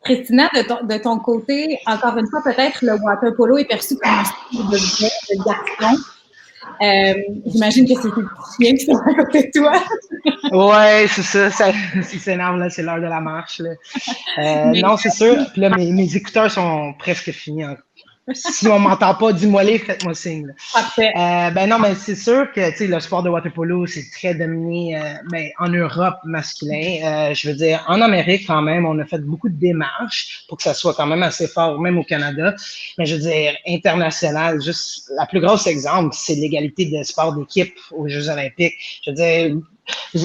Christina, de ton côté, encore une fois, peut-être le water polo est perçu comme un sport de garçon. J'imagine que c'est tes petits chiens qui sont à côté de toi. Ouais, c'est ça s'il s'énerve, là, c'est l'heure de la marche. Là. Mais, Non, c'est sûr. Puis là, mes écouteurs sont presque finis. Si on m'entend pas, dis-moi les, faites-moi signe. parfait. Ben non, mais c'est sûr que le sport de water polo, c'est très dominé ben, en Europe masculin. Je veux dire, en Amérique quand même, on a fait beaucoup de démarches pour que ça soit quand même assez fort, même au Canada. Mais je veux dire, international, juste la plus grosse exemple, c'est l'égalité de sport d'équipe aux Jeux olympiques. Je veux dire,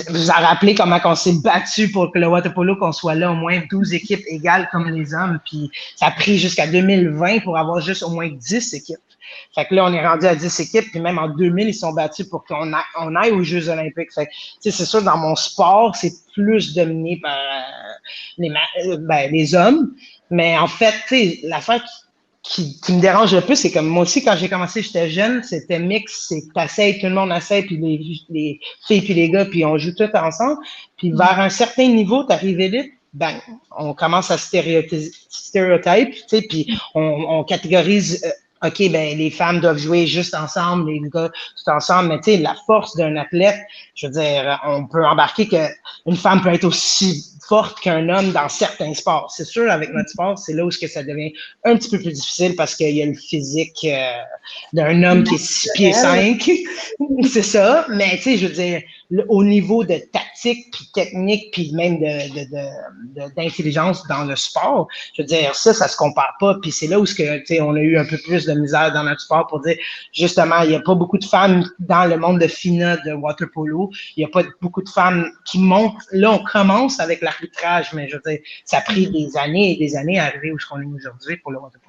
vous en rappelez comment on s'est battu pour que le water polo, qu'on soit là au moins 12 équipes égales comme les hommes, puis ça a pris jusqu'à 2020 pour avoir juste au moins 10 équipes. Fait que là, on est rendu à 10 équipes, puis même en 2000, ils sont battus pour qu'on aille aux Jeux olympiques. Fait que, c'est sûr, dans mon sport, c'est plus dominé par les hommes. Mais en fait, l'affaire qui me dérange le plus, c'est comme moi aussi, quand j'ai commencé, j'étais jeune, c'était mix, c'est que t'essayes, tout le monde essaye, puis les filles puis les gars, puis on joue tout ensemble. Puis vers un certain niveau, t'arrives vite, ben, on commence à stéréotype, tu sais, puis on catégorise, OK, ben, les femmes doivent jouer juste ensemble, les gars tout ensemble, mais tu sais, la force d'un athlète, je veux dire, on peut embarquer qu'une femme peut être aussi forte qu'un homme dans certains sports. C'est sûr, avec notre sport, c'est là où ça devient un petit peu plus difficile parce qu'il y a le physique d'un homme qui est 6 pieds 5. C'est ça. Mais tu sais, je veux dire, au niveau de tactique, puis technique, puis même d'intelligence dans le sport, je veux dire, ça se compare pas. Puis c'est là où on a eu un peu plus de misère dans notre sport pour dire, justement, il n'y a pas beaucoup de femmes dans le monde de FINA, de water polo. Il n'y a pas beaucoup de femmes qui montent. Là, on commence avec l'arbitrage, mais je veux dire, ça a pris des années et des années à arriver où on est aujourd'hui pour le water polo.